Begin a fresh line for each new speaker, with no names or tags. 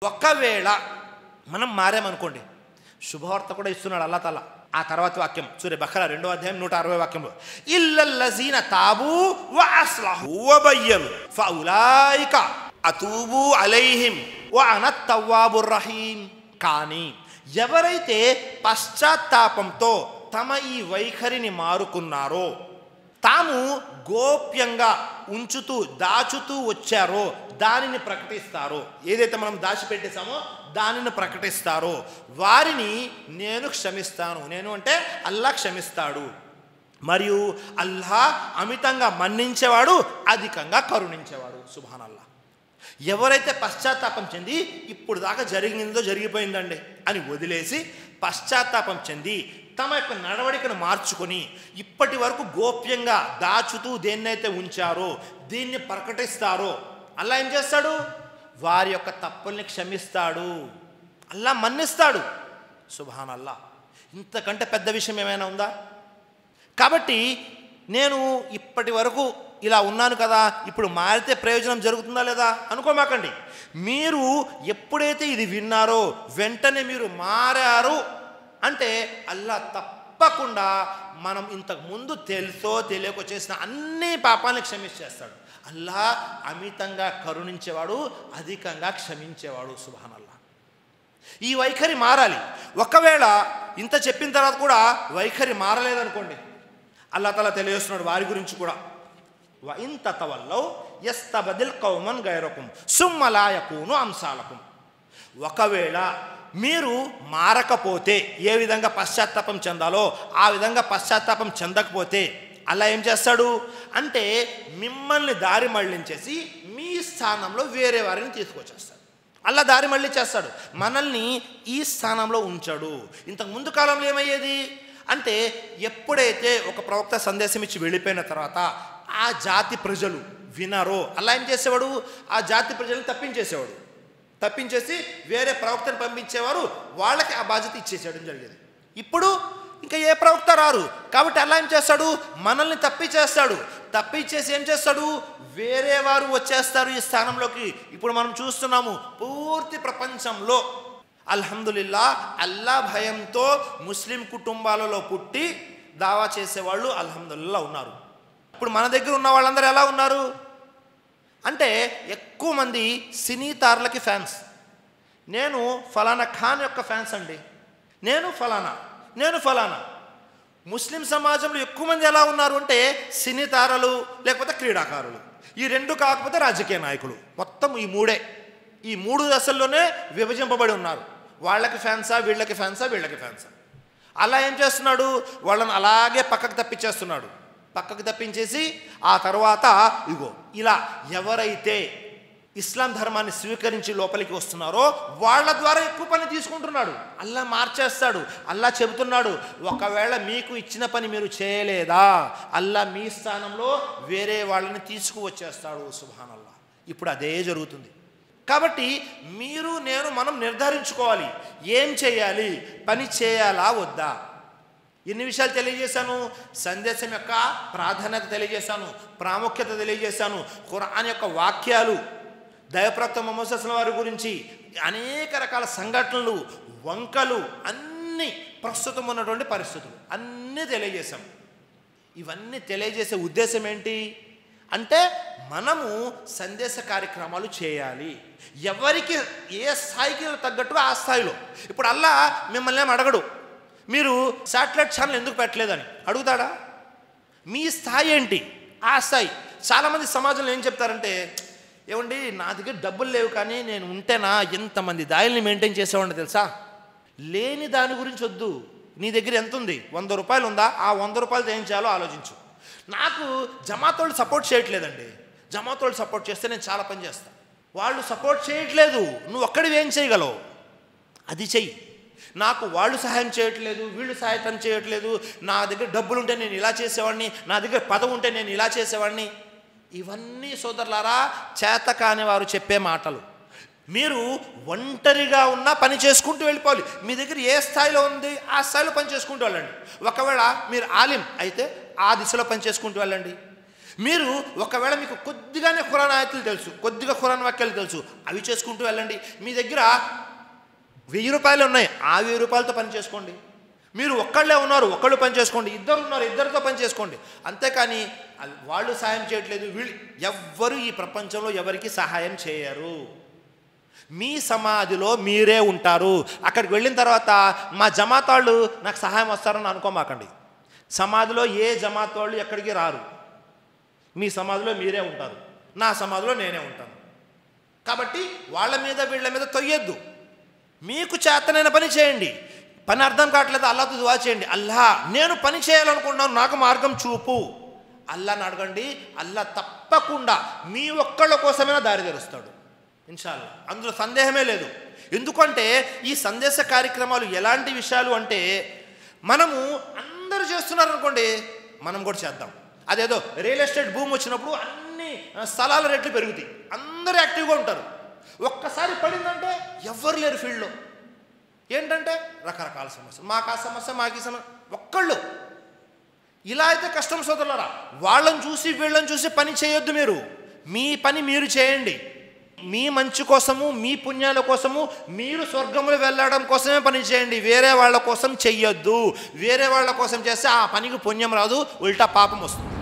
ఒకవేళ మనం మారామనుకోండి, శుభవార్త కూడా ఇస్తున్నాడు అల్లా తాలా. ఆ తర్వాత వాక్యం సూర బఖరా 2వ అధ్యాయం 160వ వాక్యంలో, ఇల్లల్లజీన తాబూ వ అస్లహూ వ బయ్యను ఫౌలైక అతూబు అలైహిం వ అన తవ్వాబుర్ రహీం. కానీ ఎవరైతే పశ్చాత్తాపంతో తమ ఈ వైఖరిని మారుకున్నారో, తాము గోప్యంగా ఉంచుతూ దాచుతూ వచ్చారో దానిని ప్రకటిస్తారో, ఏదైతే మనం దాచిపెట్టేశామో దానిని ప్రకటిస్తారో వారిని నేను క్షమిస్తాను. నేను అంటే అల్లా క్షమిస్తాడు. మరియు అల్లా అమితంగా మన్నించేవాడు, అధికంగా కరుణించేవాడు. సుబ్హానల్లా. ఎవరైతే పశ్చాత్తాపం చెంది ఇప్పుడు దాకా జరిగిందో జరిగిపోయిందండి అని వదిలేసి పశ్చాత్తాపం చెంది తమ యొక్క నడవడికను మార్చుకొని ఇప్పటి వరకు గోప్యంగా దాచుతూ దేన్నైతే ఉంచారో దీన్ని ప్రకటిస్తారో అల్లా ఏం చేస్తాడు? వారి యొక్క తప్పుల్ని క్షమిస్తాడు, అల్లా మన్నిస్తాడు. సుబ్హానల్లా. ఇంతకంటే పెద్ద విషయం ఏమైనా ఉందా? కాబట్టి నేను ఇప్పటి వరకు ఇలా ఉన్నాను కదా, ఇప్పుడు మారితే ప్రయోజనం జరుగుతుందా లేదా అనుకోమాకండి. మీరు ఎప్పుడైతే ఇది విన్నారో వెంటనే మీరు మారారు అంటే అల్లా తప్పకుండా మనం ఇంతకు ముందు తెలుసో తెలియకో చేసిన అన్ని పాపాలను క్షమించేస్తాడు. అల్లా అమితంగా కరుణించేవాడు, అధికంగా క్షమించేవాడు. సుబ్హానల్లా. ఈ వైఖరి మారాలి. ఒకవేళ ఇంత చెప్పిన తర్వాత కూడా వైఖరి మారలేదనుకోండి, అల్లా తాలా తెలియజేస్తున్నాడు వారి గురించి కూడా, వ ఇన్ తతవల్లౌ యస్తబదిల్ కౌమన్ గైరకుం సుమ్మ లా యకూను అంసాలకుం. ఒకవేళ మీరు మారకపోతే, ఏ విధంగా పశ్చాత్తాపం చెందాలో ఆ విధంగా పశ్చాత్తాపం చెందకపోతే అల్లా ఏం చేస్తాడు అంటే మిమ్మల్ని దారి మళ్ళించేసి మీ స్థానంలో వేరే వారిని తీసుకొచ్చేస్తాడు. అల్లా దారి మళ్ళీ చేస్తాడు, మనల్ని ఈ స్థానంలో ఉంచాడు. ఇంతకు ముందు కాలంలో ఏమయ్యేది అంటే ఎప్పుడైతే ఒక ప్రవక్త సందేశం ఇచ్చి వెళ్ళిపోయిన తర్వాత ఆ జాతి ప్రజలు వినారో అల్లా ఏం చేసేవాడు, ఆ జాతి ప్రజలను తప్పించేసి వేరే ప్రవక్తను పంపించేవారు, వాళ్ళకి ఆ బాధ్యత ఇచ్చేసేయడం జరిగేది. ఇప్పుడు ఇంకా ఏ ప్రవక్త రారు కాబట్టి అల్లా ఏం చేస్తాడు, మనల్ని తప్పించేసి ఏం చేస్తాడు, వేరే వారు వచ్చేస్తారు ఈ స్థానంలోకి. ఇప్పుడు మనం చూస్తున్నాము పూర్తి ప్రపంచంలో అల్హమ్దులిల్లా అల్లా భయంతో ముస్లిం కుటుంబాలలో పుట్టి దావా చేసేవాళ్ళు అల్హమ్దులిల్లా ఉన్నారు. ఇప్పుడు మన దగ్గర ఉన్న వాళ్ళందరూ ఎలా ఉన్నారు అంటే ఎక్కువ మంది సినీ తారలకి ఫ్యాన్స్. నేను ఫలానా ఖాన్ యొక్క ఫ్యాన్స్ అండి, నేను ఫలానా. ముస్లిం సమాజంలో ఎక్కువ మంది ఎలా ఉన్నారు అంటే సినీ తారలు, లేకపోతే క్రీడాకారులు, ఈ రెండు కాకపోతే రాజకీయ నాయకులు. మొత్తం ఈ మూడు దశల్లోనే విభజింపబడి ఉన్నారు. వాళ్ళకి ఫ్యాన్సా, వీళ్ళకి ఫ్యాన్సా. అలా ఏం చేస్తున్నాడు, వాళ్ళని అలాగే పక్కకు తప్పించేసి ఆ తర్వాత ఇగో ఇలా ఎవరైతే ఇస్లాం ధర్మాన్ని స్వీకరించి లోపలికి వస్తున్నారో వాళ్ళ ద్వారా ఎక్కువ పని తీసుకుంటున్నాడు. అల్లా మార్చేస్తాడు. అల్లా చెబుతున్నాడు, ఒకవేళ మీకు ఇచ్చిన పని మీరు చేయలేదా అల్లా మీ స్థానంలో వేరే వాళ్ళని తీసుకువచ్చేస్తాడు. సుబ్హానల్లా. ఇప్పుడు అదే జరుగుతుంది. కాబట్టి మీరు మనం నిర్ధారించుకోవాలి, ఏం చేయాలి, పని చేయాలా వద్దా. ఎన్ని విషయాలు తెలియజేశాను, సందేశం యొక్క ప్రాధాన్యత తెలియజేశాను, ప్రాముఖ్యత తెలియజేశాను, ఖురాన్ యొక్క వాక్యాలు, దైవప్రవక్త ముహమ్మద్ సల్లల్లాహు అలైహి వసల్లం వారి గురించి అనేక రకాల సంఘటనలు, వంకలు, అన్నీ ప్రస్తుతం ఉన్నటువంటి పరిస్థితులు అన్నీ తెలియజేశాం. ఇవన్నీ తెలియజేసే ఉద్దేశం ఏంటి అంటే మనము సందేశ కార్యక్రమాలు చేయాలి. ఎవరికి ఏ స్థాయికి తగ్గట్టుగా ఆ స్థాయిలో. ఇప్పుడు అల్లా మిమ్మల్ని ఏం అడగడు, మీరు శాటిలైట్ ఛానల్ ఎందుకు పెట్టలేదని అడుగుతాడా? మీ స్థాయి ఏంటి, ఆ స్థాయి. చాలామంది సమాజంలో ఏం చెప్తారంటే, ఏమండి నా దగ్గర డబ్బులు లేవు కానీ నేను ఉంటేనా ఎంతమంది దాయిల్ని మెయింటైన్ చేసేవాడిని తెలుసా. లేని దాని గురించి వద్దు, నీ దగ్గర ఎంత ఉంది, 100 రూపాయలు ఉందా, ఆ 100 రూపాయలతో ఏం చేయాలో ఆలోచించు. నాకు జమాత్ వాళ్ళు సపోర్ట్ చేయట్లేదండి, జమాత్ వాళ్ళు సపోర్ట్ చేస్తే నేను చాలా పని చేస్తాను. వాళ్ళు సపోర్ట్ చేయట్లేదు, నువ్వు ఒక్కడివి ఏం చేయగలవు అది చెయ్యి. నాకు వాళ్ళు సహాయం చేయట్లేదు, వీళ్ళు సహాయం చేయట్లేదు, నా దగ్గర డబ్బులు ఉంటే నేను ఇలా చేసేవాడిని, నా దగ్గర పదవి ఉంటే నేను ఇలా చేసేవాడిని. ఇవన్నీ సోదరులారా చేత కాని వారు చెప్పే మాటలు. మీరు ఒంటరిగా ఉన్న పని చేసుకుంటూ వెళ్ళిపోవాలి. మీ దగ్గర ఏ స్థాయిలో ఉంది ఆ స్థాయిలో పని చేసుకుంటూ వెళ్ళండి. ఒకవేళ మీరు ఆలిం అయితే ఆ దిశలో పని చేసుకుంటూ వెళ్ళండి. మీరు ఒకవేళ మీకు కొద్దిగానే ఖురాన్ ఆయతులు తెలుసు, కొద్దిగా ఖురాన్ వాక్యాలు తెలుసు, అవి చేసుకుంటూ వెళ్ళండి. మీ దగ్గర 1000 రూపాయలు ఉన్నాయి, ఆ 1000 రూపాయలతో పని చేసుకోండి. మీరు ఒక్కళ్ళే ఉన్నారు, ఒక్కళ్ళు పని చేసుకోండి. ఇద్దరు ఉన్నారు, ఇద్దరితో పని చేసుకోండి. అంతేకాని వాళ్ళు సహాయం చేయట్లేదు, వీళ్ళు ఎవ్వరు ఈ ప్రపంచంలో ఎవరికి సహాయం చేయరు. మీ సమాధిలో మీరే ఉంటారు. అక్కడికి వెళ్ళిన తర్వాత మా జమాత్ వాళ్ళు నాకు సహాయం వస్తారని అనుకోమాకండి. సమాధిలో ఏ జమాత్ వాళ్ళు ఎక్కడికి రారు. మీ సమాధిలో మీరే ఉంటారు, నా సమాధిలో నేనే ఉంటాను. కాబట్టి వాళ్ళ మీద వీళ్ళ మీద తొయ్యొద్దు. మీకు చేతనైన పని చేయండి. పని అర్థం కావట్లేదు, అల్లాతో దువా చేయండి. అల్లా నేను పని చేయాలనుకుంటున్నాను, నాకు మార్గం చూపు. అల్లాని అడగండి. అల్లా తప్పకుండా మీ ఒక్కళ్ళ కోసమైనా దారి తెరుస్తాడు ఇన్షాల్లా, అందులో సందేహమే లేదు. ఎందుకంటే ఈ సందేశ కార్యక్రమాలు ఎలాంటి విషయాలు అంటే, మనము అందరూ చేస్తున్నారు అనుకోండి, మనం కూడా చేద్దాం. అదేదో రియల్ ఎస్టేట్ భూమి వచ్చినప్పుడు అన్ని స్థలాల రేట్లు పెరుగుతాయి, అందరూ యాక్టివ్గా ఉంటారు. ఒక్కసారి పడిందంటే ఎవ్వరు లేరు ఫీల్డ్లో. ఏంటంటే రకరకాల సమస్యలు, మాకు ఆ సమస్య, మాకు ఈ సమస్య. ఒక్కళ్ళు ఇలా అయితే కష్టం సోదరులారా. వాళ్ళని చూసి వీళ్ళని చూసి పని చేయొద్దు. మీరు మీ పని మీరు చేయండి. మీ మంచి కోసము, మీ పుణ్యాల కోసము, మీరు స్వర్గములు వెళ్ళడం కోసమే పని చేయండి. వేరే వాళ్ళ కోసం చెయ్యొద్దు. వేరే వాళ్ళ కోసం చేస్తే ఆ పనికి పుణ్యం రాదు, ఉల్టా పాపం వస్తుంది.